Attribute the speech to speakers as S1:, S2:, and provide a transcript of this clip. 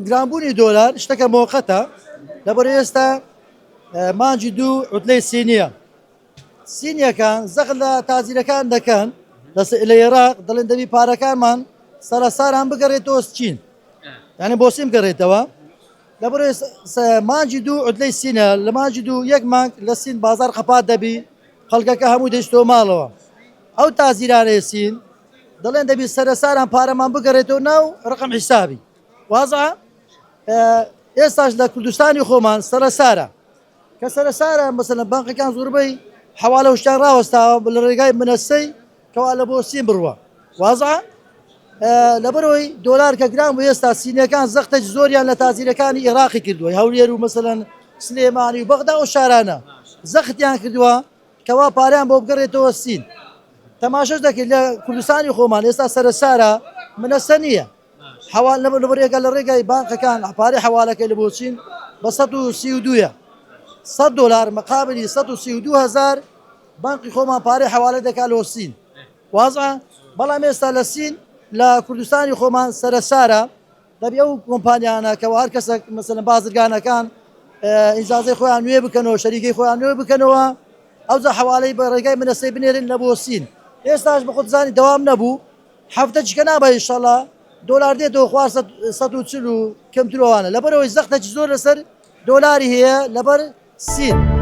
S1: گرانبوونی دۆلار شتێکە مۆقەتە لەبەر ئێستا مانجی دوو عوتلەی سینیە سینیەکان زەق لە تازیرەکان دەکەن لە عێراق دەڵێن دەبی پارەکانمان سەرساران بگەڕێتەوە چین یعنی بۆ سیم گەڕێتەوە لەبەر مانجی دوو عوتلەی سینە لە مانجی دوو یەک مانگ لە سین بازار قەپات دەبی خەڵکەکە هەموو دەیشتۆ ماڵەوە ئەو تازیرانەیە سین دەڵێن دەبی سەرساران پارەمان بگەڕێتەوە ناو ڕقم حیسابی وازە ئێستاش لە کوردستانی خۆمان سەرسارە کە سەرسارە مەسەلەن بانقەکان زۆربەی حواڵە شتیان ڕاوەستاوە لە ڕێگای منەسەی کەوا لە بۆ سین بڕوە وازە لەبەرەوەی دۆلار کە گران و ئێستا سینەکان زەختە زۆریان لە تازیرەکانی عێراقی کردووە هەولێر و مەسەلەن سلێمانی و بەغدا و شارانە زەختیان کردووە کەوا پاریان بۆ بگەڕێتەوە سین تەماشەش دەکەیت لە کوردستانی خۆمان ئێستا سەرسارە منەسە نییە حواڵ لەبەر ێگە لە ڕێگای بانقەکان پارەی حواڵەکەی لە بۆ چین بە 132 $100 مقابلی 132,000 بانقی خۆمان پارەی حواڵە دەکات لە سین وازە بەڵام ئێستا لە سین لە کوردستانی خۆمان سەرسارە دەبی ئەو کۆمپانیانە کەەوە هەر کەسێک مەسەلەن بازرگانەکان ئیجازەی خۆیان نوێ بکەنەوە شەریکەی خۆیان نوێ بکەنەوە ئەوجا حواڵەی بە ڕێگای منەسەی بنێرن لە بۆ سین ئێستاش بە خۆتزانی دەوام نەبوو هەفتە چکە نابێت ئینشەڵا دۆلار دێتەوە خوار 140 و کەمترەوەوانە لەبەرەوەی زەختە زۆر لەسەر دۆلاری هەیە لەبەر سین